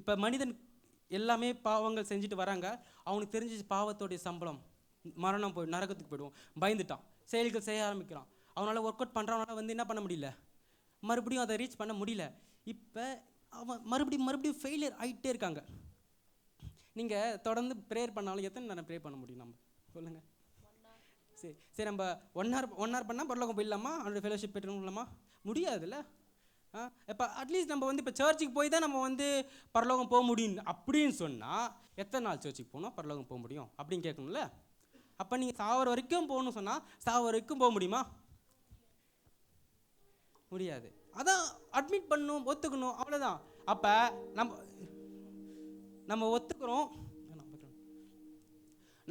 இப்போ மனிதன் எல்லாமே பாவங்கள் செஞ்சுட்டு வராங்க. அவனுக்கு தெரிஞ்சிச்சு பாவத்தோடைய சம்பளம் மரணம், போய் நரகத்துக்கு போயிடுவோம். பயந்துட்டான், செயல்கள் செய்ய ஆரம்பிக்கிறான். அவனால் ஒர்க் அவுட் பண்ணுறவனால வந்து என்ன பண்ண முடியல, மறுபடியும் அதை ரீச் பண்ண முடியல. இப்போ அவன் மறுபடியும் ஃபெயிலியர் ஆகிட்டே இருக்காங்க. நீங்கள் தொடர்ந்து ப்ரேயர் பண்ணாலும் எத்தனை நேரம் ப்ரே பண்ண முடியும்? நம்ம சொல்லுங்கள். சரி நம்ம ஒன் ஹவர் பண்ணால் பரலோகம் போயிடலாமா? அவனுடைய ஃபெலோஷிப் பெற்றுலாமா? முடியாதுல்ல. இப்போ அட்லீஸ்ட் நம்ம வந்து இப்போ சர்ச்சுக்கு போய் தான் நம்ம வந்து பரலோகம் போக முடியும் அப்படின்னு சொன்னால் எத்தனை நாள் சர்ச்சுக்கு போகணும் பரலோகம் போக முடியும் அப்படின்னு கேட்கணும்ல. அப்போ நீங்கள் சாவர வரைக்கும் போகணும்னு சொன்னால் சாவர வரைக்கும் போக முடியுமா? முடியாது. அதான் அட்மிட் பண்ணணும், ஒத்துக்கணும், அவ்வளோதான். அப்போ நம்ம ஒத்துக்கிறோம்,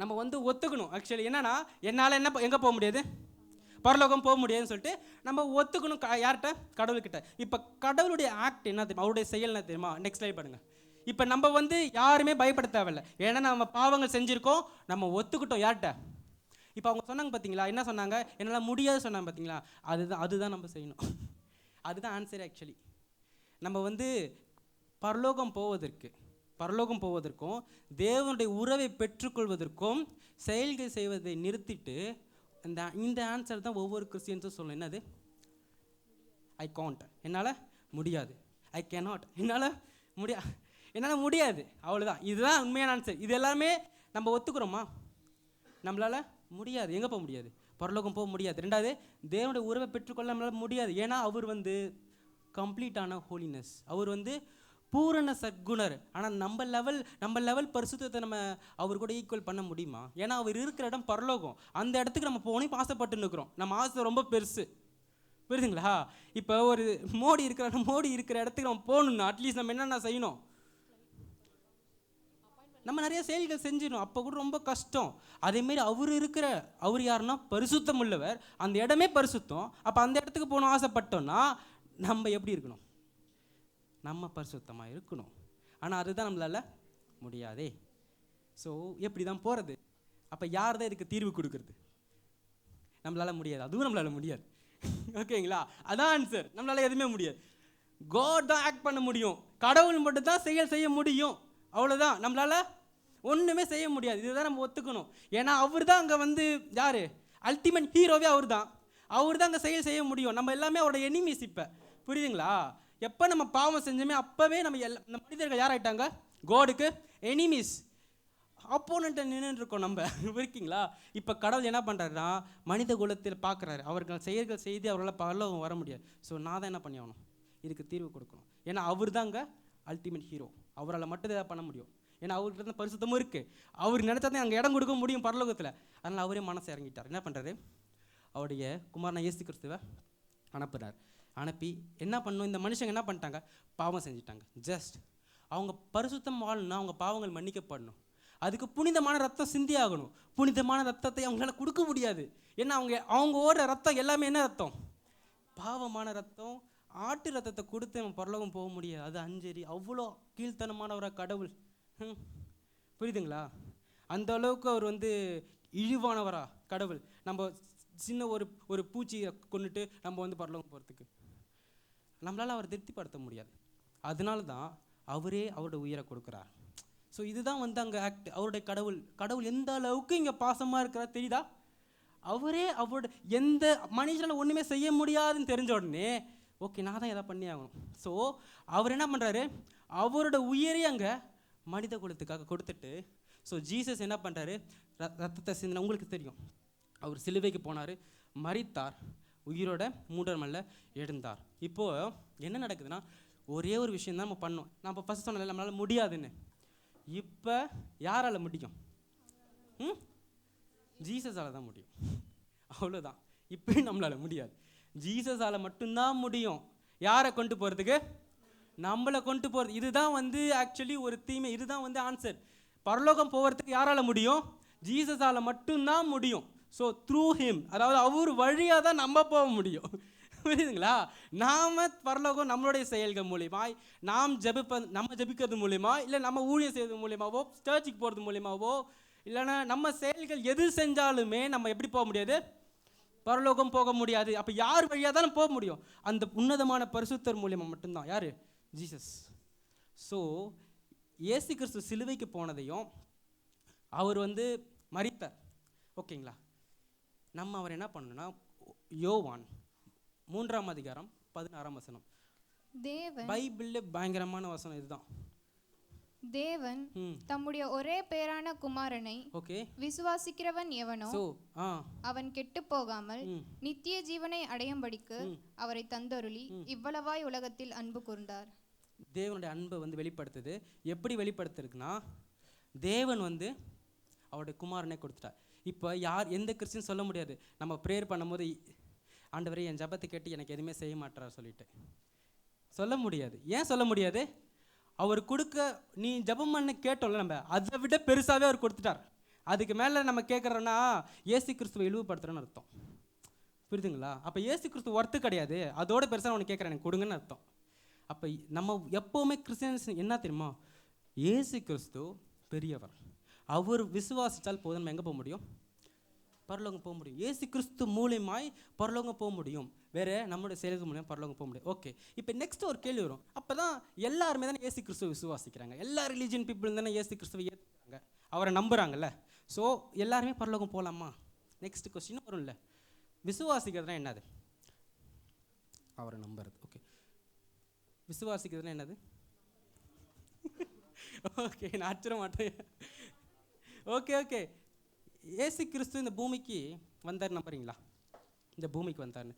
நம்ம வந்து ஒத்துக்கணும். ஆக்சுவலி என்னன்னா, என்னால் எங்கே போக முடியாது, பரலோகம் போக முடியாதுன்னு சொல்லிட்டு நம்ம ஒத்துக்கணும். யார்கிட்ட? கடவுள்கிட்ட. இப்போ கடவுளுடைய ஆக்ட் என்ன தெரியுமா, அவருடைய செயல் என்ன தெரியுமா? நெக்ஸ்ட் ஸ்லைட் பாருங்க. இப்போ நம்ம வந்து யாருமே பயப்பட தேவையில்லை, ஏன்னா நம்ம பாவங்கள் செஞ்சுருக்கோம், நம்ம ஒத்துக்கிட்டோம். யார்கிட்ட? இப்போ அவங்க சொன்னாங்க பார்த்தீங்களா, என்ன சொன்னாங்க? என்னால் முடியாது சொன்னாங்க பார்த்தீங்களா, அதுதான் நம்ம செய்யணும். அதுதான் ஆன்சர். ஆக்சுவலி நம்ம வந்து பரலோகம் போவதற்கும் தேவனுடைய உறவை பெற்றுக்கொள்வதற்கும் செயல்கள் செய்வதை நிறுத்திட்டு இந்த ஆன்சர் தான் ஒவ்வொரு கிறிஸ்டியன்ஸும் சொல்லணும். என்னது? ஐ காண்ட், என்னால் முடியாது. ஐ கேனாட், என்னால் முடியாது. அவ்வளோதான். இதுதான் உண்மையான ஆன்சர். இது எல்லாமே நம்ம ஒத்துக்கிறோமா? நம்மளால் முடியாது. எங்கே போக முடியாது? பரலோகம் போக முடியாது. ரெண்டாவது, தேவனுடைய உறவை பெற்றுக்கொள்ள நம்மளால் முடியாது. ஏன்னா அவர் வந்து கம்ப்ளீட்டான ஹோலினஸ், அவர் வந்து பூரண சத்குணர். ஆனால் நம்ம லெவல் பரிசுத்தத்தை நம்ம அவர் கூட ஈக்குவல் பண்ண முடியுமா? ஏன்னா அவர் இருக்கிற இடம் பரலோகம். அந்த இடத்துக்கு நம்ம போகணும் ஆசைப்பட்டு நிற்கிறோம். நம்ம ஆசை ரொம்ப பெருசு, புரியுதுங்களா? இப்போ ஒரு மோடி இருக்கிற இடத்துக்கு நம்ம போகணும்னா அட்லீஸ்ட் நம்ம என்னென்ன செய்யணும்? நம்ம நிறைய செயல்கள் செஞ்சிடணும். அப்போ கூட ரொம்ப கஷ்டம். அதேமாரி அவர் யாருன்னா பரிசுத்தம் உள்ளவர். அந்த இடமே பரிசுத்தம். அப்போ அந்த இடத்துக்கு போகணும் ஆசைப்பட்டோம்னா நம்ம எப்படி இருக்கணும்? நம்ம பரிசுத்தமாக இருக்கணும். ஆனால் அதுதான் நம்மளால் முடியாதே. ஸோ எப்படி தான் போகிறது? அப்போ யார் தான் இதுக்கு தீர்வு கொடுக்குறது? நம்மளால் முடியாது. அதுவும் நம்மளால் முடியாது. ஓகேங்களா? அதான் ஆன்சர். நம்மளால் எதுவுமே முடியாது. காட் தான் ஆக்ட் பண்ண முடியும். கடவுள் மட்டும் தான் செய்ய முடியும். அவ்வளோதான். நம்மளால் ஒன்றுமே செய்ய முடியாது. இதுதான் நம்ம ஒத்துக்கணும். ஏன்னா அவர் தான் அங்கே வந்து யார்? அல்டிமேட் ஹீரோவே அவர் தான் அங்கே செய்ய முடியும். நம்ம எல்லாமே அவரோட எனிமீஸ். இப்போ புரியுதுங்களா? எப்போ நம்ம பாவம் செஞ்சோமே அப்போவே நம்ம மனிதர்கள் யார் ஆகிட்டாங்க? காடுக்கு எனிமீஸ், அப்போனண்ட்டை நின்று இருக்கோம் நம்ம. இருக்கீங்களா? இப்போ கடவுள் என்ன பண்ணுறாருன்னா மனித குலத்தில் பார்க்குறாரு. அவர்கள் செயல்கள் செய்து அவரால் பரலோகம் வர முடியாது. ஸோ நான் தான் என்ன பண்ணி ஆகணும்? இதுக்கு தீர்வு கொடுக்கணும். ஏன்னா அவர் தான் அங்கே அல்டிமேட் ஹீரோ. அவரால் மட்டும் இதை பண்ண முடியும். ஏன்னா அவர்கிட்ட தான் பரிசுத்தமும் இருக்குது. அவர் நினச்சா தான் அங்கே இடம் கொடுக்க முடியும் பரலோகத்தில். அதனால் அவரே மனசை இறங்கிட்டார். என்ன பண்ணுறாரு? அவருடைய குமாரனை இயேசு கிறிஸ்துவை அனுப்பி என்ன பண்ணணும்? இந்த மனுஷங்க என்ன பண்ணிட்டாங்க? பாவம் செஞ்சுட்டாங்க. ஜஸ்ட் அவங்க பரிசுத்தம் வாழணும்னா அவங்க பாவங்கள் மன்னிக்கப்படணும். அதுக்கு புனிதமான ரத்தம் சிந்தி ஆகணும். புனிதமான ரத்தத்தை அவங்களால கொடுக்க முடியாது. ஏன்னா அவங்க ஓடுற ரத்தம் எல்லாமே என்ன ரத்தம்? பாவமான ரத்தம். ஆட்டு ரத்தத்தை கொடுத்து நம்ம பரலோகம் போக முடியாது. அது அஞ்சரி. அவ்வளோ கீழ்த்தனமானவரா கடவுள். புரியுதுங்களா? அந்த அளவுக்கு அவர் வந்து இழிவானவரா கடவுள். நம்ம சின்ன ஒரு பூச்சியை கொண்டுட்டு நம்ம வந்து பரலோகம் போகிறதுக்கு நம்மளால் அவர் திருப்திப்படுத்த முடியாது. அதனால தான் அவரே அவருடைய உயிரை கொடுக்குறார். ஸோ இதுதான் வந்து அங்கே ஆக்ட். அவருடைய கடவுள் எந்த அளவுக்கு இங்கே பாசமாக இருக்கிறார் தெரியுதா? அவரே அவரோட எந்த மனுஷனால் ஒன்றுமே செய்ய முடியாதுன்னு தெரிஞ்ச உடனே ஓகே நான் தான் எதாவது பண்ணி ஆகணும். ஸோ அவர் என்ன பண்ணுறாரு? அவரோட உயிரை அங்கே மனித குலத்துக்காக கொடுத்துட்டு, ஸோ ஜீசஸ் என்ன பண்ணுறாரு? ரத்தத்தை சிந்தின உங்களுக்கு தெரியும். அவர் சிலுவைக்கு போனார், மரித்தார், உயிரோட 3 நாள்ல எழுந்தார். இப்போது என்ன நடக்குதுன்னா ஒரே ஒரு விஷயம் தான் நம்ம பண்ணோம். நான் இப்போ ஃபஸ்ட் சொன்னல நம்மளால் முடியாதுன்னு. இப்போ யாரால் முடியும்? ஜீசஸால் தான் முடியும். அவ்வளோதான். இப்போ நம்மளால் முடியாது. ஜீசஸால் மட்டும்தான் முடியும். யாரை கொண்டு போகிறதுக்கு? நம்மளை கொண்டு போகிறது. இதுதான் வந்து ஆக்சுவலி ஒரு தீமை. இதுதான் வந்து ஆன்சர். பரலோகம் போகிறதுக்கு யாரால் முடியும்? ஜீசஸால் மட்டும்தான் முடியும். ஸோ த்ரூ ஹிம், அதாவது அவர் வழியாக தான் நம்ம போக முடியும். புரியுதுங்களா? நாம் பரலோகம் நம்மளுடைய செயல்கள் மூலியமா, நம்ம ஜபிக்கிறது மூலியமா, இல்லை நம்ம ஊழியம் செய்வது மூலியமாவோ, சர்ச்சுக்கு போகிறது மூலியமாவோ, இல்லைன்னா நம்ம செயல்கள் எது செஞ்சாலுமே நம்ம எப்படி போக முடியாது? பரலோகம் போக முடியாது. அப்போ யார் வழியாக தான் போக முடியும்? அந்த உன்னதமான பரிசுத்தர் மூலியமாக மட்டும்தான். யார்? ஜீசஸ். ஸோ இயேசு கிறிஸ்து சிலுவைக்கு போனதையும் அவர் வந்து மரித்தார், ஓகேங்களா. நம்ம அவர் என்ன பண்ணணும்னா யோவான் 3ஆம் அதிகாரம் 16ஆம் வசனம், பைபிள்ல பயங்கரமான வசனம் இதுதான். தேவன் தம்முடைய ஒரே பேரான குமாரனை விசுவாசிக்கிறவன் எவனோ அவன் கெட்டு போகாமல் நித்திய ஜீவனை அடையும்படிக்கு அவரை தந்தருளி இவ்வளவாய் உலகத்தில் அன்பு கூர்ந்தார். தேவனுடைய அன்பை வந்து வெளிப்படுத்துது. எப்படி வெளிப்படுத்துறதுன்னா, தேவன் வந்து அவருடைய குமாரனை கொடுத்துட்டார். இப்போ யார் எந்த கிறிஸ்டின் சொல்ல முடியாது, நம்ம ப்ரேயர் பண்ணும்போது ஆண்டவரே என் ஜபத்தை கேட்டு எனக்கு எதுவுமே செய்ய மாட்டார் சொல்லிட்டு சொல்ல முடியாது. ஏன் சொல்ல முடியாது? அவர் கொடுக்க நீ ஜபம் பண்ண கேட்டோம்ல, நம்ம அதை விட பெருசாகவே அவர் கொடுத்துட்டார். அதுக்கு மேலே நம்ம கேட்குறோன்னா இயேசு கிறிஸ்துவை இழிவுபடுத்துறோன்னு அர்த்தம். புரியுதுங்களா? அப்போ இயேசு கிறிஸ்து ஒர்த்து கிடையாது, அதோட பெருசாக அவனுக்கு கேட்குறேன் எனக்கு கொடுங்கன்னு அர்த்தம். அப்போ நம்ம எப்போவுமே கிறிஸ்டியன்ஸ் என்ன தெரியுமா, இயேசு கிறிஸ்து பெரியவர், அவர் விசுவாசித்தால் போதும் நம்ம எங்கே போக முடியும்? பரலோகம் போக முடியும். இயேசு கிறிஸ்து மூலியமாய் பரலோகம் போக முடியும், வேற நம்மளுடைய செயல்கள் மூலியம் பரலோகம் போக முடியும். ஓகே, இப்போ நெக்ஸ்ட் ஒரு கேள்வி வரும். அப்போ தான் எல்லாருமே தானே இயேசு கிறிஸ்துவை விசுவாசிக்கிறாங்க, எல்லா ரிலீஜியன் பீப்புள் தானே இயேசு கிறிஸ்துவை ஏற்றுக்கிறாங்க, அவரை நம்புகிறாங்கல்ல. ஸோ எல்லாருமே பரலோகம் போகலாமா? நெக்ஸ்ட் கொஸ்டின் வரும்ல, விசுவாசிக்கிறதுனா என்னது? அவரை நம்புறது. ஓகே, விசுவாசிக்கிறதுனா என்னது? ஓகே, நான் ஆச்சர மாட்டேன். ஓகே ஓகே, இயேசு கிறிஸ்து இந்த பூமிக்கு வந்தார் நம்புறீங்களா? இந்த பூமிக்கு வந்தார்னு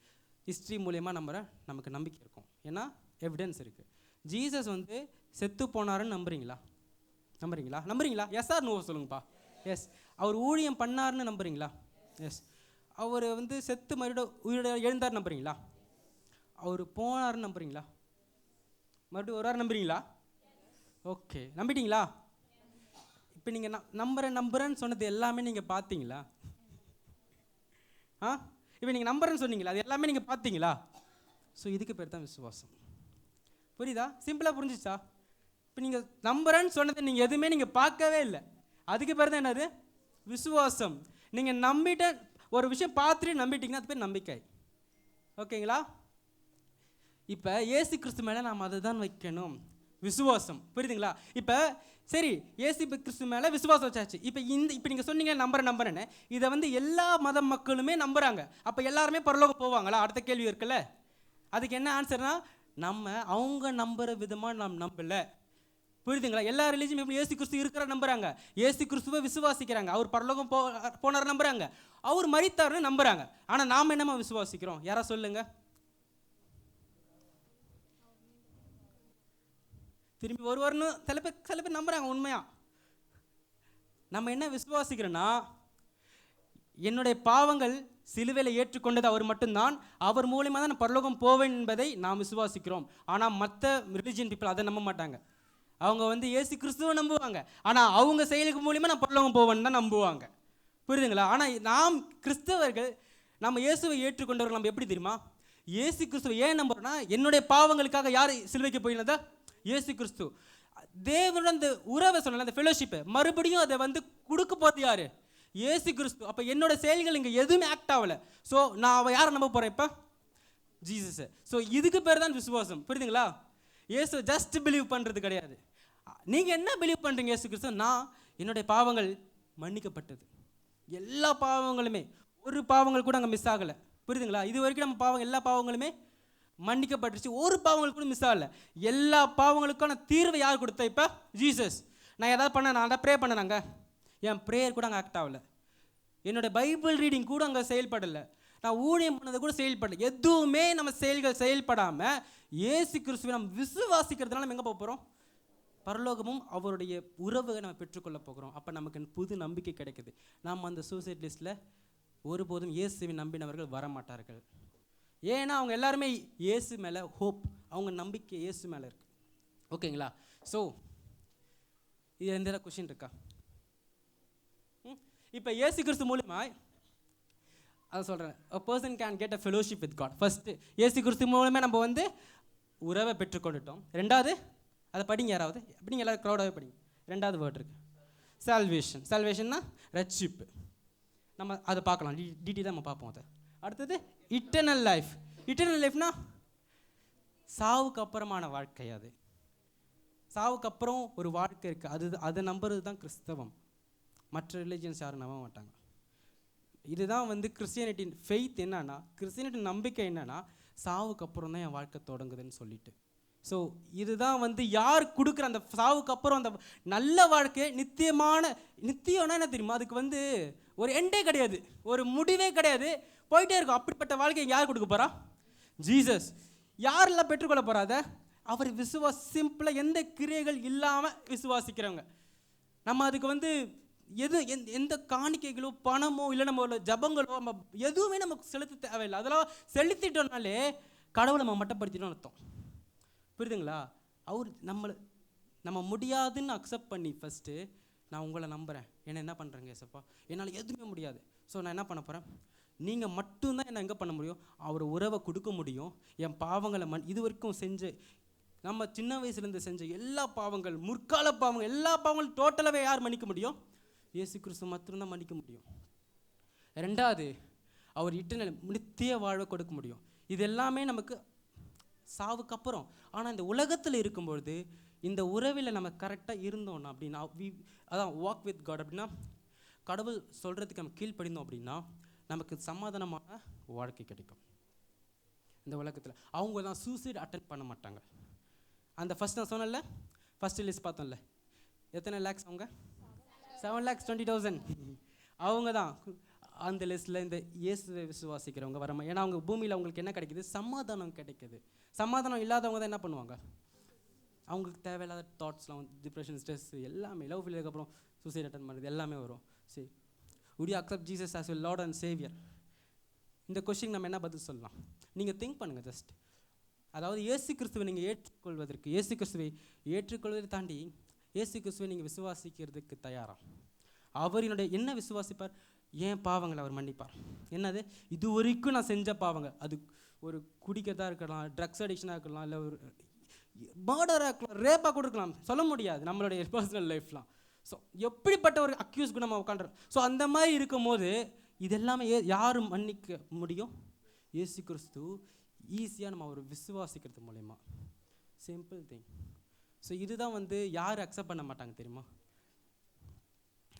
ஹிஸ்ட்ரி மூலயமா நமக்கு நம்பிக்கை இருக்கும், ஏன்னா எவிடன்ஸ் இருக்குது. ஜீசஸ் வந்து செத்து போனாருன்னு நம்புறீங்களா? நம்புறீங்களா? எஸ் ஆர் நோ சொல்லுங்கப்பா. எஸ். அவர் ஊழியம் பண்ணாருன்னு நம்புறீங்களா? எஸ். அவர் வந்து செத்து மறுபடியும் உயிரோட எழுந்தார் நம்புறீங்களா? அவர் போனாருன்னு நம்புறீங்களா? மறுபடியும் ஒரு வாரம் நம்புறீங்களா? ஓகே, நம்பிட்டீங்களா? இப்போ நீங்கள் நம்புறேன்னு சொன்னது எல்லாமே நீங்கள் பார்த்தீங்களா? இப்போ நீங்கள் நம்புறேன்னு சொன்னீங்களா, அது எல்லாமே நீங்கள் பார்த்தீங்களா? ஸோ இதுக்கு பேர் தான் விசுவாசம். புரியுதா? சிம்பிளாக புரிஞ்சிச்சா? இப்போ நீங்கள் நம்புறேன்னு சொன்னதை நீங்கள் எதுவுமே நீங்கள் பார்க்கவே இல்லை, அதுக்கு பேர் தான் என்னது? விசுவாசம். நீங்கள் நம்பிட்ட ஒரு விஷயம் பார்த்துட்டு நம்பிட்டீங்கன்னா அது பேர் நம்பிக்கை. ஓகேங்களா? இப்போ இயேசு கிறிஸ்து மேலே நாம் அதை தான் வைக்கணும், விசுவாசம். புரியுதுங்களா? இப்போ சரி, இயேசு கிறிஸ்து மேலே விசுவாசம் வச்சாச்சு. இப்போ நீங்கள் சொன்னீங்க நம்புறேன்னு, இதை வந்து எல்லா மத மக்களுமே நம்புகிறாங்க. அப்போ எல்லாருமே பரலோகம் போவாங்களா? அடுத்த கேள்வி இருக்குல்ல, அதுக்கு என்ன ஆன்சர்னா, அவங்க நம்புகிற விதமாக நாம் நம்பலை. புரியுதுங்களா? எல்லா ரிலீஜியும் எப்படி இயேசு கிறிஸ்து இருக்கிற நம்புறாங்க, இயேசு கிறிஸ்துவை விசுவாசிக்கிறாங்க, அவர் பரலோகம் போனார் நம்புறாங்க, அவர் மரித்தார்னு நம்புறாங்க. ஆனால் நாம் என்னமா விசுவாசிக்கிறோம்? யாரா சொல்லுங்க. திரும்பி வருவார்னு சில பேர் நம்புறாங்க. உண்மையா நம்ம என்ன விசுவாசிக்கிறோன்னா, என்னுடைய பாவங்கள் சிலுவையில் ஏற்றுக்கொண்டது அவர் மட்டும்தான், அவர் மூலியமாக தான் நான் பரலோகம் போவேன் என்பதை நாம் விசுவாசிக்கிறோம். ஆனால் மற்ற ரிலிஜியன் பீப்புள் அதை நம்ப மாட்டாங்க. அவங்க வந்து இயேசு கிறிஸ்துவை நம்புவாங்க, ஆனால் அவங்க செயலுக்கு மூலியமாக நான் பரலோகம் போவேன்னு தான் நம்புவாங்க. புரியுதுங்களா? ஆனால் நாம் கிறிஸ்தவர்கள், நம்ம இயேசுவை ஏற்றுக்கொண்டவர்கள் நம்ம எப்படி தெரியுமா? இயேசு கிறிஸ்துவை ஏன் நம்புறோம்னா, என்னுடைய பாவங்களுக்காக யார் சிலுவைக்கு போயிருந்தா? இயேசு கிறிஸ்து. தேவனுடன் அந்த உறவை சொல்லலாம், அந்த ஃபெலோஷிப்பை மறுபடியும் அதை வந்து கொடுக்க போகிறது யாரு? இயேசு கிறிஸ்து. அப்போ என்னோட செயல்கள் இங்கே எதுவுமே ஆக்ட் ஆகலை. ஸோ நான் யாரை நம்ப போகிறேன்? இப்போ ஜீசஸை. ஸோ இதுக்கு பேர் தான் விசுவாசம். புரியுதுங்களா? இயேசு ஜஸ்ட் பிலீவ் பண்ணுறது கிடையாது. நீங்கள் என்ன பிலீவ் பண்ணுறீங்க? இயேசு கிறிஸ்து, நான் என்னுடைய பாவங்கள் மன்னிக்கப்பட்டது, எல்லா பாவங்களுமே, ஒரு பாவங்கள் கூட அங்கே மிஸ் ஆகலை. புரியுதுங்களா? இது வரைக்கும் நம்ம எல்லா பாவங்களுமே மன்னிக்கப்பட்டுருச்சு, ஒரு பாவங்கள் கூட மிஸ் ஆகலை. எல்லா பாவங்களுக்கான தீர்வை யார் கொடுத்தா? இப்போ ஜீசஸ். நான் ஏதாவது நான் அதை ப்ரே பண்ணேனாங்க, என் ப்ரேயர் கூட அங்கே ஆக்ட் ஆகலை, என்னோடய பைபிள் ரீடிங் கூட அங்கே செயல்படலை, நான் ஊழியம் பண்ணது கூட செயல்படலை. எதுவுமே நம்ம செயல்படாமல் இயேசு கிறிஸ்துவை நம்ம விசுவாசிக்கிறதுனால நம்ம எங்கே போக போகிறோம்? பரலோகமும் அவருடைய உறவை நம்ம பெற்றுக்கொள்ள போகிறோம். அப்போ நமக்கு புது நம்பிக்கை கிடைக்குது. நாம் அந்த சூசைட் லிஸ்ட்டில் ஒருபோதும் இயேசுவை நம்பினவர்கள் வரமாட்டார்கள். ஏன்னா அவங்க எல்லாருமே இயேசு மேலே ஹோப், அவங்க நம்பிக்கை இயேசு மேலே இருக்கு. ஓகேங்களா? ஸோ இது எந்த கொஸ்டின் இருக்கா? இப்போ இயேசு கிறிஸ்து மூலமா அதை சொல்கிறேன், a person can get a fellowship with God. First இயேசு கிறிஸ்து மூலமே நம்ம வந்து உறவை பெற்றுக்கொண்டுட்டோம். ரெண்டாவது அதை படிங்க, யாராவது படிங்க, எல்லாரும் க்ரௌடாகவே படிங்க. ரெண்டாவது வேர்ட் இருக்குது சால்வேஷன். சால்வேஷன்னா ரட்சிப்பு. நம்ம அதை பார்க்கலாம், டீட்டெயிலாக நம்ம பார்ப்போம் அதை. அடுத்தது இட்டர்னல் லைஃப். இட்டர்னல் லைஃப்னா சாவுக்கு அப்புறமான வாழ்க்கை. அது சாவுக்கு அப்புறம் ஒரு வாழ்க்கை இருக்குது. அதை நம்புறது தான் கிறிஸ்தவம். மற்ற ரிலீஜியன்ஸ் யாரும் நம்ப மாட்டாங்க. இதுதான் வந்து கிறிஸ்டியானிட்டின் ஃபெய்த். என்னன்னா, கிறிஸ்டியானிட்டி நம்பிக்கை என்னன்னா, சாவுக்கு அப்புறம் தான் என் வாழ்க்கை தொடங்குதுன்னு சொல்லிட்டு. ஸோ இதுதான் வந்து யார் கொடுக்குற அந்த சாவுக்கு அப்புறம் அந்த நல்ல வாழ்க்கையை நித்தியம்னா என்ன தெரியுமா, அதுக்கு வந்து ஒரு எண்டே கிடையாது, ஒரு முடிவே கிடையாது, போயிட்டே இருக்கும். அப்படிப்பட்ட வாழ்க்கையை யார் கொடுக்க போகிறா? ஜீசஸ். யாரெல்லாம் பெற்றுக்கொள்ள போகிறாத? அவர் சிம்பிளாக எந்த கிரியைகள் இல்லாமல் விசுவாசிக்கிறவங்க. நம்ம அதுக்கு வந்து எந்த காணிக்கைகளோ பணமோ இல்லை நம்ம ஜபங்களோ நம்ம எதுவுமே நமக்கு செலுத்த தேவையில்லை. அதெல்லாம் செலுத்திட்டோம்னாலே கடவுளை நம்ம மட்டப்படுத்திட்டோம்னு அர்த்தம். புரியுதுங்களா? அவர் நம்ம முடியாதுன்னு அக்செப்ட் பண்ணி ஃபஸ்ட்டு நான் உங்களை நம்புகிறேன், என்ன என்ன பண்ணுறேங்க ஏசப்பா, என்னால் எதுவுமே முடியாது, ஸோ நான் என்ன பண்ண போகிறேன், நீங்கள் மட்டும்தான் என்ன எங்கே பண்ண முடியும், அவர் உறவை கொடுக்க முடியும். என் பாவங்களை இது வரைக்கும் செஞ்சு நம்ம சின்ன வயசுலேருந்து செஞ்ச எல்லா பாவங்கள், முற்கால பாவங்கள், எல்லா பாவங்களும் டோட்டலாகவே யார் மன்னிக்க முடியும்? இயேசு கிறிஸ்து மட்டும்தான் மன்னிக்க முடியும். ரெண்டாவது, அவர் நித்திய வாழ்வை கொடுக்க முடியும். இது எல்லாமே நமக்கு சாவுக்கு அப்புறம். ஆனால் இந்த உலகத்தில் இருக்கும்பொழுது இந்த உறவில் நம்ம கரெக்டாக இருந்தோம்னா அப்படின்னா, அதான் வாக் வித் காட் அப்படின்னா, கடவுள் சொல்கிறதுக்கு நம்ம கீழ்ப்படிந்தோம் அப்படின்னா நமக்கு சமாதானமான வாழ்க்கை கிடைக்கும். இந்த உலகத்தில் அவங்க தான் சூசைட் அட்டென்ட் பண்ண மாட்டாங்க. அந்த ஃபஸ்ட் நான் சொன்னேன்ல, ஃபஸ்ட் லிஸ்ட் பார்த்தோம்ல, எத்தனை லேக்ஸ் அவங்க? 7,20,000 அவங்க தான் அந்த லிஸ்ட்டில் இந்த இயேசுவை விசுவாசிக்கிறவங்க வரமா. ஏன்னா அவங்க பூமியில் அவங்களுக்கு என்ன கிடைக்குது? சமாதானம் கிடைக்குது. சமாதானம் இல்லாதவங்க தான் என்ன பண்ணுவாங்க? அவங்களுக்கு தேவையில்லாத தாட்ஸ்லாம் வந்து டிப்ரெஷன், ஸ்ட்ரெஸ் எல்லாமே, லவ் ஃபெயிலியருக்கு அப்புறம் சூசைட் அட்டன் பண்ணுறது எல்லாமே வரும். சரி, would you accept Jesus as your Lord and Savior? இந்த கொஸ்டின் நம்ம என்ன பதில் சொல்லலாம்? நீங்கள் திங்க் பண்ணுங்கள் ஜஸ்ட். அதாவது இயேசு கிறிஸ்துவை நீங்கள் ஏற்றுக்கொள்வதற்கு, இயேசு கிறிஸ்துவை ஏற்றுக்கொள்வதை தாண்டி இயேசு கிறிஸ்துவை நீங்கள் விசுவாசிக்கிறதுக்கு தயாரா? அவரினுடைய என்ன விசுவாசிப்பார்? ஏன் பாவங்களை அவர் மன்னிப்பார். என்னது? இது வரைக்கும் நான் செஞ்ச பாவங்கள், அது ஒரு குடிக்கிறதா இருக்கலாம், ட்ரக்ஸ் அடிக்ஷனாக இருக்கலாம், இல்லை ஒரு மர்டராக இருக்கலாம், ரேப்பாக கூட இருக்கலாம், சொல்ல முடியாது நம்மளுடைய பர்சனல் லைஃப்லாம். ஸோ எப்படிப்பட்ட ஒரு அக்யூஸ்க்கு நம்ம உட்காந்துறோம். ஸோ அந்த மாதிரி இருக்கும் போது இதெல்லாமே யார் மன்னிக்க முடியும்? இயேசு கிறிஸ்து. ஈஸியாக நம்ம அவர் விசுவாசிக்கிறது மூலயமா. Simple thing. ஸோ இதுதான் வந்து யார் அக்செப்ட் பண்ண மாட்டாங்க தெரியுமா?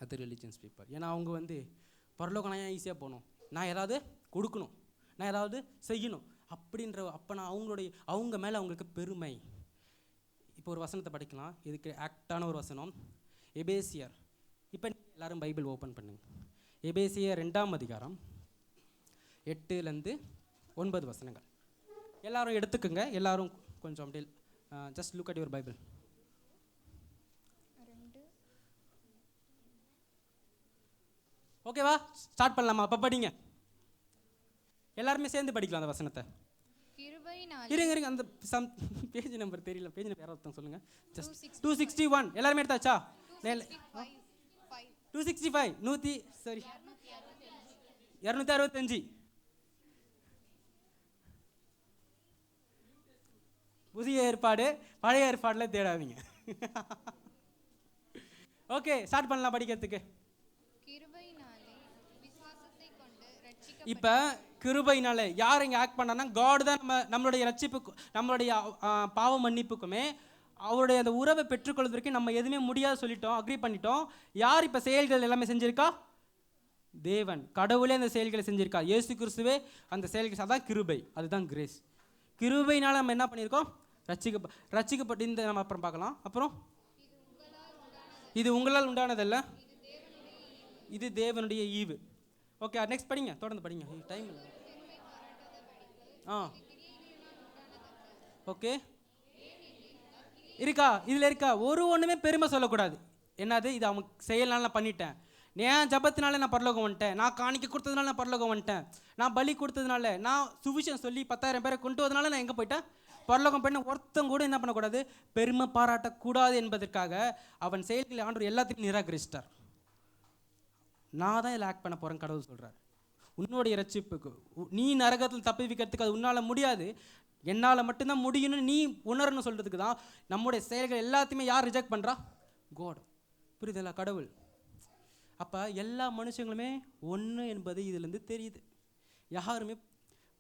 அது ரிலீஜியன்ஸ் பீப்புள். ஏன்னா அவங்க வந்து பரலோகம் நான் ஏன் ஈஸியாக போகணும், நான் ஏதாவது கொடுக்கணும், நான் ஏதாவது செய்யணும் அப்படின்ற, அப்போ நான் அவங்க மேலே அவங்களுக்கு பெருமை. இப்போ ஒரு வசனத்தை படிக்கலாம், இதுக்கு ஆக்டான ஒரு வசனம், எபேசியர். இப்போ எல்லாரும் பைபிள் ஓப்பன் பண்ணுங்க. எபேசியர் 2ஆம் அதிகாரம் 8-9 வசனங்கள். எல்லாரும் எடுத்துக்கோங்க, எல்லாரும் கொஞ்சம் அப்படியே just look at your Bible. ஓகேவா? ஸ்டார்ட் பண்ணலாமா? அப்போ படிங்க, எல்லாருமே சேர்ந்து படிக்கலாம் அந்த வசனத்தை. இருங்க அந்த பேஜ் நம்பர் தெரியல, பேஜ் நம்பர் யாராவது சொல்லுங்க. ஜஸ்ட் 261 எல்லாருமே எடுத்தாச்சா? 265 சரி 265. புதிய ஏற்பாடு, பழைய ஏற்பாடில் தேடாதீங்க. ஓகே, ஸ்டார்ட் பண்ணலாம் படிக்கிறதுக்கு. இப்போ கிருபையினாலே யார் இங்கே ஆக்ட் பண்ணான்னா, காட் தான் நம்மளுடைய ரட்சிப்புக்கு, நம்மளுடைய பாவ மன்னிப்புக்குமே அவருடைய அந்த உறவை பெற்றுக்கொள்வதற்கு நம்ம எதுவுமே முடியாது சொல்லிட்டோம், அக்ரி பண்ணிட்டோம். யார் இப்போ செயல்கள் எல்லாமே செஞ்சிருக்கா? தேவன், கடவுளே அந்த செயல்களை செஞ்சிருக்கா. இயேசு கிறிஸ்துவே அந்த செயல்கள், அதான் கிருபை, அதுதான் கிரேஸ். கிருபையினால் நம்ம என்ன பண்ணியிருக்கோம்? ரட்சிக்கப்பட்டு இந்த நம்ம அப்புறம் பார்க்கலாம். அப்புறம் இது உங்களால் உண்டானதல்ல, இது தேவனுடைய ஈவு. ஓகே, நெக்ஸ்ட் படிங்க, தொடர்ந்து படிங்க, டைம் இல்லை. ஓகே, இருக்கா? இதில் இருக்கா? ஒன்றுமே பெருமை சொல்லக்கூடாது. என்னது? இது அவங்க செயல்னால நான் பண்ணிட்டேன், ஏன் ஜபத்தினால நான் பரலோகம் வந்துட்டேன், நான் காணிக்க கொடுத்ததுனால நான் பரலோகம் வந்துட்டேன், நான் பலி கொடுத்ததுனால, நான் சுவிசேஷம் சொல்லி 10,000 பேரை கொண்டு வந்ததுனால நான் எங்கே போயிட்டேன்? பரலோகம் பண்ண. ஒருத்தம் கூட என்ன பண்ணக்கூடாது? பெருமை பாராட்டக்கூடாது என்பதற்காக அவன் செயல்களை ஆண்டவர் எல்லாத்தையும் நிராகரிச்சிட்டார். நான் தான் இதில் ஆக்ட் பண்ண போகிறேன் கடவுள் சொல்கிறார். உன்னுடைய ரட்சிப்புக்கு, நீ நரகத்தில் தப்பிவிக்கிறதுக்கு அது உன்னால் முடியாது, என்னால் மட்டும்தான் முடியும்னு நீ உணரணும் சொல்கிறதுக்கு தான் நம்முடைய செயல்கள் எல்லாத்தையுமே யார் ரிஜெக்ட் பண்ணுறா? காட். புரியுதுல்ல? கடவுள். அப்போ எல்லா மனுஷங்களுமே ஒன்று என்பது இதுலேருந்து தெரியுது. யாருமே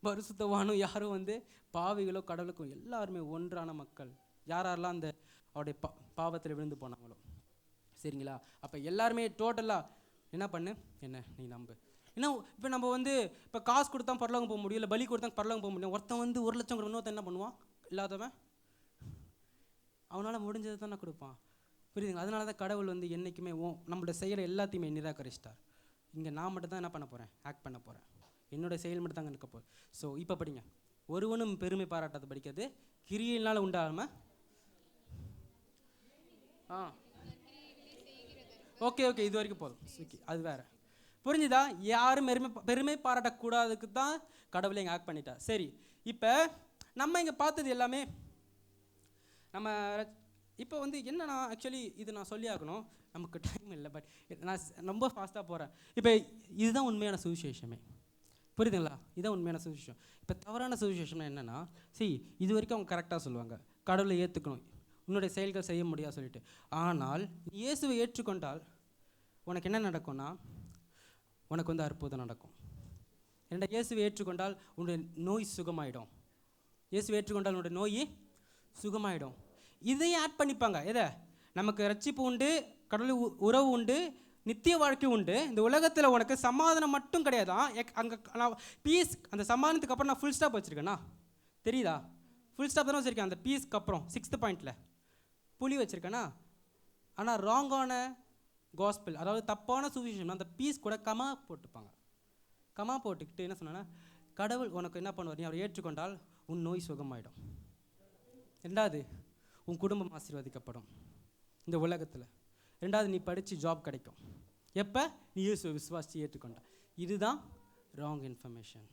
பரிசுத்தவானும் யாரும் வந்து பாவிகளோ கடவுளுக்கும், எல்லாருமே ஒன்றான மக்கள். யாரெல்லாம் அந்த அவருடைய பாவத்தில் விழுந்து போனாங்களோ. சரிங்களா? அப்போ எல்லாருமே டோட்டலாக என்ன பண்ணு, என்ன நீ நம்பு. ஏன்னா இப்போ நம்ம வந்து இப்போ காசு கொடுத்தா பரலோகம் போக முடியும், இல்லை பலி கொடுத்தா பரலோகம் போக முடியும். ஒருத்தன் வந்து 1 லட்சம் கொடுக்கணும், ஒருத்தன் என்ன பண்ணுவான், இல்லாதவன் அவனால் முடிஞ்சது தான் நான் கொடுப்பான். புரியுதுங்களா? அதனால தான் கடவுள் வந்து என்றைக்குமே நம்மளோட செயலை எல்லாத்தையுமே நிராகரிச்சிட்டார். இங்கே நான் மட்டும் தான் என்ன பண்ண போகிறேன், ஆக்ட் பண்ண போகிறேன், என்னோடய செயல் மட்டும் தாங்க இருக்க போகிறேன். ஸோ இப்போ படிங்க, ஒருவனும் பெருமை பாராட்டாத படிக்கிறது கிரியையினால் உண்டாகாமல். ஓகே ஓகே, இது வரைக்கும் போதும். ஓகே, அது வேறு. புரிஞ்சுதா? யாரும் பெருமை பாராட்டக்கூடாதுக்கு தான் கடவுளை இங்கே ஆக்ட் பண்ணிட்டா. சரி, இப்போ நம்ம இங்கே பார்த்தது எல்லாமே நம்ம இப்போ வந்து என்னன்னா, ஆக்சுவலி இது நான் சொல்லி ஆகணும், நமக்கு டைம் இல்லை, பட் நான் ரொம்ப ஃபாஸ்ட்டாக போகிறேன். இப்போ இதுதான் உண்மையான சுவிசேஷமே. புரியுதுங்களா? இதுதான் உண்மையான சுவிசேஷம். இப்போ தவறான சுவிசேஷம்னா என்னென்னா, இது வரைக்கும் அவங்க கரெக்டாக சொல்லுவாங்க, கடவுளை ஏற்றுக்கணும், உன்னுடைய செயல்கள் செய்ய முடியாது சொல்லிட்டு. ஆனால் இயேசுவை ஏற்றுக்கொண்டால் உனக்கு என்ன நடக்கும்னா, உனக்கு வந்து அற்புதம் நடக்கும். ஏன்னா இயேசுவை ஏற்றுக்கொண்டால் உன்னுடைய நோய் சுகமாயிடும். இயேசுவை ஏற்றுக்கொண்டால் உன்னுடைய நோய் சுகமாயிடும். இதையும் ஆட் பண்ணிப்பாங்க. எதை? நமக்கு ரட்சிப்பு உண்டு, கடவுள் உறவு உண்டு, நித்திய வாழ்க்கை உண்டு. இந்த உலகத்தில் உனக்கு சமாதானம் மட்டும் கிடையாதான், அங்கே நான் பீஸ், அந்த சமாதானத்துக்கு அப்புறம் நான் ஃபுல் ஸ்டாப் வச்சுருக்கேன்னா தெரியுதா? ஃபுல் ஸ்டாப் தானே வச்சுருக்கேன். அந்த பீஸ்க்கு அப்புறம் 6th பாயிண்டில் புலி வச்சுருக்கேன்னா. ஆனால் ராங்கான காஸ்பிள், அதாவது தப்பான சுவிசேஷம், அந்த பீஸ் கூட கமா போட்டுப்பாங்க. கமா போட்டுக்கிட்டு என்ன சொன்னா, கடவுள் உனக்கு என்ன பண்ணுவார், நீ அவரை ஏற்றுக்கொண்டால் உன் நோய் சுகமாயிடும். 2வது, உன் குடும்பம் ஆசீர்வதிக்கப்படும் இந்த உலகத்தில். 2வது, நீ படித்து ஜாப் கிடைக்கும். எப்போ? நீ இயேசுவை விசுவாசி ஏற்றுக்கொண்ட. இதுதான் ராங் இன்ஃபர்மேஷன்.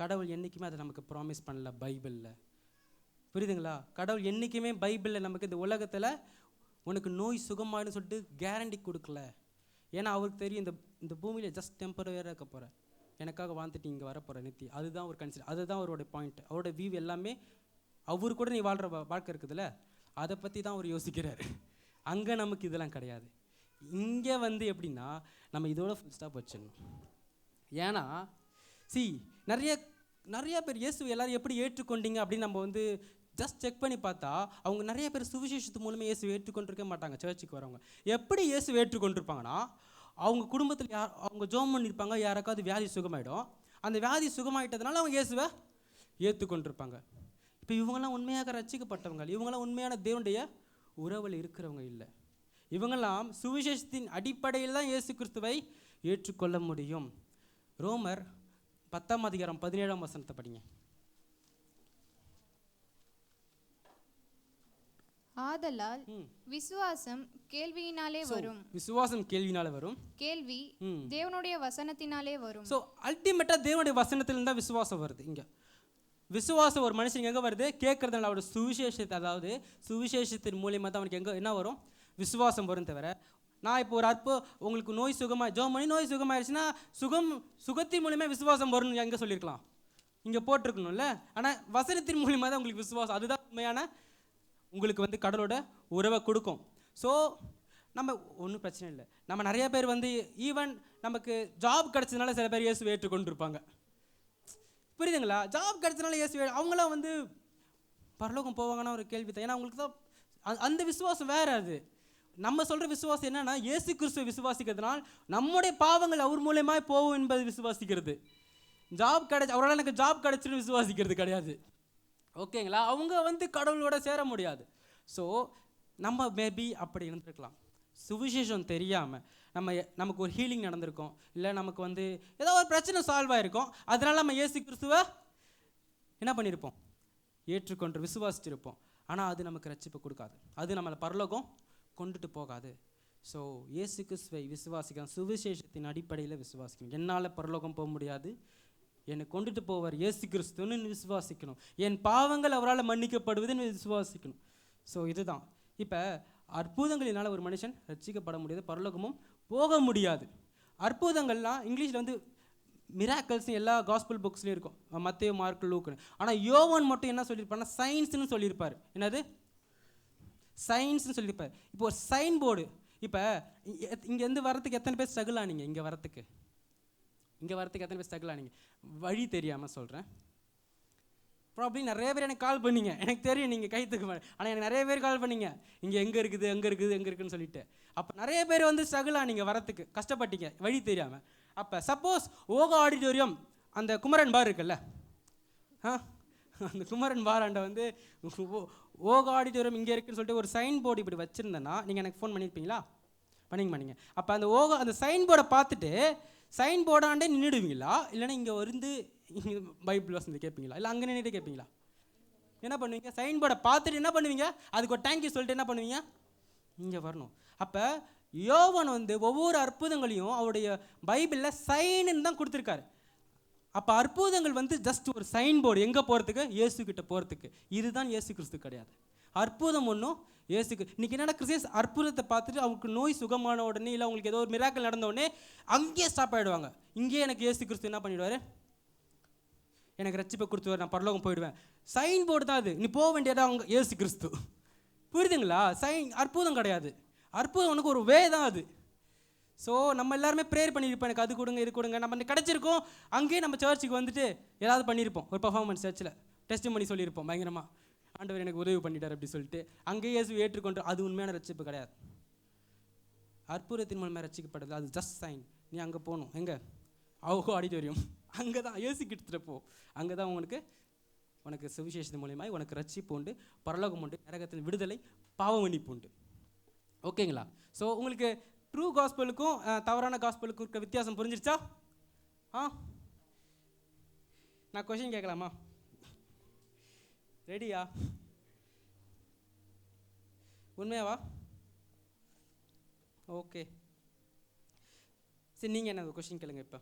கடவுள் என்றைக்குமே அதை நமக்கு ப்ராமிஸ் பண்ணல பைபிளில். புரியுதுங்களா? கடவுள் என்றைக்குமே பைபிளில் நமக்கு இந்த உலகத்தில் உனக்கு நோய் சுகமாயிடும் சொல்லிட்டு கேரண்டி கொடுக்கல. ஏன்னா அவருக்கு தெரியும், இந்த பூமியில் ஜஸ்ட் டெம்பரரியாக இருக்க போகிற, எனக்காக வாழ்ந்துட்டு இங்கே வர போகிற நித்தி. அதுதான் ஒரு கன்சிடர், அதுதான் அவரோட பாயிண்ட். அவரோட வியூ எல்லாமே அவரு கூட நீ வாழ்கிற வாழ்க்கை இருக்குதுல்ல, அதை பற்றி தான் அவர் யோசிக்கிறார். அங்கே நமக்கு இதெல்லாம் கிடையாது. இங்கே வந்து எப்படின்னா, நம்ம இதோட ஃபுல் ஸ்டாப் வச்சிடணும். ஏன்னா நிறைய பேர் இயேசு எல்லாரும் எப்படி ஏற்றுக்கொண்டீங்க அப்படின்னு நம்ம வந்து ஜஸ்ட் செக் பண்ணி பார்த்தா, அவங்க நிறைய பேர் சுவிசேஷத்து மூலமாக இயேசு ஏற்றுக்கொண்டிருக்க மாட்டாங்க. சர்ச்சுக்கு வரவங்க எப்படி இயேசு ஏற்றுக்கொண்டிருப்பாங்கன்னா, அவங்க குடும்பத்தில் அவங்க ஜோம் பண்ணியிருப்பாங்க, யாருக்காவது வியாதி சுகமாயிடும். அந்த வியாதி சுகமாயிட்டதுனால அவங்க இயேசுவை ஏற்றுக்கொண்டிருப்பாங்க. இப்போ இவங்கெல்லாம் உண்மையாக ரட்சிக்கப்பட்டவங்க, இவங்கெல்லாம் உண்மையான தேவனுடைய உறவில் இருக்கிறவங்க இல்லை. இவங்கெல்லாம் சுவிசேஷத்தின் அடிப்படையில் தான் இயேசு கிறிஸ்துவை ஏற்றுக்கொள்ள முடியும். ரோமர் 10ஆம் அதிகாரம் 17ஆம் வசனத்தை படிங்க. ஆதலால் விசுவாசம் கேள்வியினாலே வரும், விசுவாசம் கேள்வியினாலே வரும், கேள்வி தேவனுடைய வசனத்தினாலே வரும். ஸோ அல்டிமேட்டாக தேவனுடைய வசனத்திலிருந்து தான் விசுவாசம் வருது. இங்கே விசுவாசம் ஒரு மனுஷனுக்கு எங்கே வருது? கேட்கறதுனால அவரோட சுவிசேஷத்தை, அதாவது சுவிசேஷத்தின் மூலியமாக தான் அவனுக்கு எங்கே என்ன வரும்? விசுவாசம் வரும். தவிர நான் இப்போ ஒரு உங்களுக்கு நோய் சுகமாக ஜோம் பண்ணி நோய் சுகமாயிருச்சுன்னா சுகத்தின் மூலியமாக விசுவாசம் வரும்னு எங்கே சொல்லியிருக்கலாம்? இங்கே போட்டிருக்கணும்ல. ஆனால் வசனத்தின் மூலியமாக தான் உங்களுக்கு விசுவாசம். அதுதான் உண்மையான உங்களுக்கு வந்து கடவுளோட உறவை கொடுக்கும். ஸோ நம்ம ஒன்றும் பிரச்சனை இல்லை. நம்ம நிறைய பேர் வந்து ஈவன் நமக்கு ஜாப் கிடச்சதுனால சில பேர் இயேசுவை ஏற்றுக்கொண்டிருப்பாங்க. புரியுதுங்களா? ஜாப் கிடச்சதுனால இயேசு, அவங்களாம் வந்து பரலோகம் போவாங்கன்னா ஒரு கேள்வி தான். ஏன்னா அவங்களுக்கு தான் அந்த விசுவாசம் வேறு. அது நம்ம சொல்கிற விசுவாசம் என்னன்னா, இயேசு கிறிஸ்துவை விசுவாசிக்கிறதுனால் நம்முடைய பாவங்கள் அவர் மூலமாக போகும் என்பது விசுவாசிக்கிறது. ஜாப் அவரால் எனக்கு ஜாப் கிடச்சின்னு விசுவாசிக்கிறது கிடையாது. ஓகேங்களா? அவங்க வந்து கடவுளோட சேர முடியாது. ஸோ நம்ம மேபி அப்படி இருந்திருக்கலாம். சுவிசேஷம் தெரியாமல் நமக்கு ஒரு ஹீலிங் நடந்திருக்கும், இல்லை நமக்கு வந்து ஏதோ ஒரு பிரச்சனை சால்வ் ஆகிருக்கும். அதனால் நம்ம இயேசு கிறிஸ்துவை என்ன பண்ணியிருப்போம்? ஏற்றுக்கொண்டு விசுவாசிச்சிருப்போம். ஆனால் அது நமக்கு ரட்சிப்பு கொடுக்காது, அது நம்மளை பரலோகம் கொண்டுட்டு போகாது. ஸோ இயேசு கிறிஸ்துவை விசுவாசிக்கணும், சுவிசேஷத்தின் அடிப்படையில் விசுவாசிக்கணும். என்னால் பரலோகம் போக முடியாது, என்னை கொண்டுட்டு போவார் இயேசு கிறிஸ்துன்னு விசுவாசிக்கணும். என் பாவங்கள் அவரால் மன்னிக்கப்படுவதுன்னு விசுவாசிக்கணும். ஸோ இதுதான். இப்போ அற்புதங்களினால் ஒரு மனுஷன் ரட்சிக்கப்பட முடியாது, பரலோகமும் போக முடியாது. அற்புதங்கள்லாம் இங்கிலீஷில் வந்து மிராக்கல்ஸ்னு எல்லா காஸ்பிள் புக்ஸ்லையும் இருக்கும், மத்தேயு, மார்க்கு, லூக்குன்னு. ஆனால் யோவான் மட்டும் என்ன சொல்லியிருப்பாருன்னா சயின்ஸ்னு சொல்லியிருப்பார். என்னது? சயின்ஸ்னு சொல்லியிருப்பார். இப்போ ஒரு சைன் போர்டு, இப்போ இங்கேருந்து வரத்துக்கு எத்தனை பேர் ஸ்ட்ரகிள் ஆனீங்க? இங்கே வரத்துக்கு எத்தனை பேர் ஸ்ட்ரகிள் ஆனீங்க? வழி தெரியாமல் சொல்கிறேன். ப்ராப்ளி நிறைய பேர் எனக்கு கால் பண்ணீங்க, எனக்கு தெரியும் நீங்கள் கை தூக்க மாட்டேன், ஆனால் எனக்கு நிறைய பேர் கால் பண்ணீங்க இங்கே எங்கே இருக்குது எங்கே இருக்குது எங்கே இருக்குதுன்னு சொல்லிட்டு. அப்போ நிறைய பேர் வந்து ஸ்ட்ரகிளாக நீங்கள் வரத்துக்கு கஷ்டப்பட்டீங்க வழி தெரியாமல். அப்போ சப்போஸ் ஓகா ஆடிட்டோரியம் அந்த குமரன் பார் இருக்குல்ல, அந்த குமரன் பாராண்ட வந்து ஓகா ஆடிட்டோரியம் இங்கே இருக்குன்னு சொல்லிட்டு ஒரு சைன் போர்டு இப்படி வச்சுருந்தேன்னா நீங்கள் எனக்கு ஃபோன் பண்ணியிருப்பீங்களா? பண்ணிக்க மாட்டீங்க. அப்போ அந்த அந்த சைன் போர்டை பார்த்துட்டு சைன் போர்டாண்டே நின்றுடுவீங்களா, இல்லைன்னா இங்கே வந்து இங்கே பைபிள் வசந்தி கேட்பீங்களா, இல்லை அங்கே நின்றுட்டு கேட்பீங்களா? என்ன பண்ணுவீங்க? சைன் போர்டை பார்த்துட்டு என்ன பண்ணுவீங்க? அதுக்கு ஒரு தேங்க்யூ சொல்லிட்டு என்ன பண்ணுவீங்க? இங்கே வரணும். அப்போ யோவான் வந்து ஒவ்வொரு அற்புதங்களையும் அவருடைய பைபிளில் சைனுன்னு தான் கொடுத்துருக்காரு. அப்போ அற்புதங்கள் வந்து ஜஸ்ட் ஒரு சைன் போர்டு, எங்கே போகிறதுக்கு? இயேசு கிட்ட போகிறதுக்கு. இதுதான் இயேசு கிறிஸ்து கிடையாது. அற்புதம் ஒன்றும் இயேசுக்கு. இன்றைக்கி என்னென்ன கிறிஸ்டியன்ஸ் அற்புதத்தை பார்த்துட்டு அவங்களுக்கு நோய் சுகமான உடனே, இல்லை அவங்களுக்கு ஏதோ ஒரு மிராக்கல் நடந்த உடனே அங்கேயே ஸ்டாப் ஆகிடுவாங்க. இங்கேயே எனக்கு இயேசு கிறிஸ்து என்ன பண்ணிவிடுவார்? எனக்கு ரட்சிப்பை கொடுத்துவார், நான் பரலோகம் போயிடுவேன். சைன் போர்டு தான் அது, நீ போக வேண்டியதாக அவங்க இயேசு கிறிஸ்து. புரியுதுங்களா? சைன் அற்புதம் கிடையாது. அற்புதம் உனக்கு ஒரு வே தான் அது. ஸோ நம்ம எல்லாருமே ப்ரேயர் பண்ணியிருப்போம், எனக்கு அது கொடுங்க இது கொடுங்க. நம்ம கிடச்சிருக்கோம், அங்கேயே நம்ம சர்ச்சுக்கு வந்துட்டு ஏதாவது பண்ணியிருப்போம், ஒரு பர்ஃபார்மன்ஸ் சர்ச்சில் டெஸ்ட் பண்ணி சொல்லியிருப்போம் பயங்கரமாக, ஆண்டவர் எனக்கு உதவி பண்ணிட்டார் அப்படி சொல்லிட்டு அங்கேயே இயேசு ஏற்றுக்கொண்டு. அது உண்மையான ரட்சிப்பு கிடையாது. அற்புதத்தின் மூலமாக ரட்சிக்கப்படுது, அது ஜஸ்ட் சைன். நீ அங்கே போகணும், எங்கே? அவங்க ஆடிட்டோரியம், அங்கே தான் இயேசு கிட்ட போ. அங்கே தான் உனக்கு சுவிசேஷத்தின் மூலியமாக உனக்கு ரட்சிப்பு உண்டு, பரலோகம் உண்டு, நரகத்தின் விடுதலை, பாவ மன்னிப்பு உண்டு. ஓகேங்களா? ஸோ உங்களுக்கு ட்ரூ காஸ்பலுக்கும் தவறான காஸ்பலுக்கும் இருக்க வித்தியாசம் புரிஞ்சிருச்சா? நான் கொஸ்டின் கேட்கலாமா? ரெடியா? உண்மையாவா? ஓகே சரி, நீங்கள் என்ன கொஸ்டின் கேளுங்க இப்போ.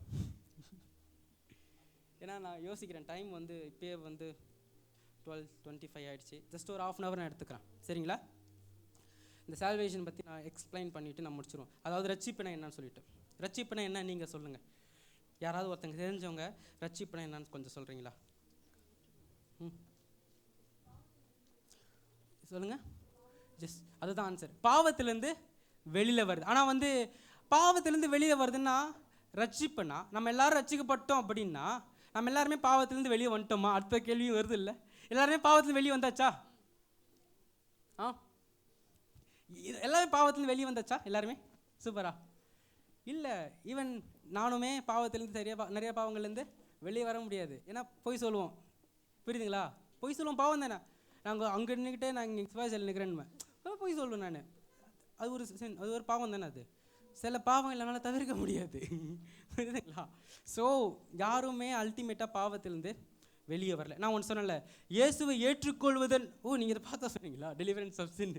ஏன்னா நான் யோசிக்கிறேன், டைம் வந்து இப்போயே வந்து 12:25 ஆகிடுச்சு. ஜஸ்ட் ஒரு ½ hour நான் எடுத்துக்கிறேன், சரிங்களா? இந்த சால்வேஷன் பற்றி நான் எக்ஸ்பிளைன் பண்ணிவிட்டு நான் முடிச்சிடுவோம். அதாவது ரட்சிப்புனா என்னன்னு சொல்லிட்டு. ரட்சிப்புனா என்ன நீங்கள் சொல்லுங்கள். யாராவது ஒருத்தங்க தெரிஞ்சவங்க ரட்சிப்புனா என்னன்னு கொஞ்சம் சொல்கிறீங்களா? சொல்லுங்கள். ஜஸ்ட் அதுதான் ஆன்சர். பாவத்திலேருந்து வெளியில் வருது. ஆனால் வந்து பாவத்திலேருந்து வெளியில் வருதுன்னா ரட்சிப்புனா நம்ம எல்லோரும் ரட்சிக்கப்பட்டோம் அப்படின்னா நம்ம எல்லாருமே பாவத்திலேருந்து வெளியே வந்துட்டோமா? அடுத்த கேள்வியும் வருது இல்லை? எல்லாருமே பாவத்திலேருந்து வெளியே வந்தாச்சா? எல்லாமே பாவத்திலேருந்து வெளியே வந்தாச்சா? எல்லாருமே சூப்பரா? இல்லை, ஈவன் நானுமே பாவத்திலேருந்து நிறைய பாவங்கள்லேருந்து வெளியே வர முடியாது. ஏன்னா பொய் சொல்லுவோம், புரியுதுங்களா? பொய் சொல்லுவோம், பாவம் தானே. நாங்கள் அங்கே நின்றுக்கிட்டே நான் இங்கே சிவாஜியில் நிற்கிறேன்னு பொய் சொல்லுவேன் நான். அது ஒரு பாவம் தானே. அது சில பாவம் இல்லைனால தவிர்க்க முடியாது, புரியுதுங்களா? ஸோ யாருமே அல்டிமேட்டாக பாவத்திலேருந்து வெளியே வரல. நான் ஒன்று சொன்னேன்ல, இயேசுவை ஏற்றுக்கொள்வதன் நீங்கள் இதை பார்த்தா சொன்னீங்களா? Deliverance of sin.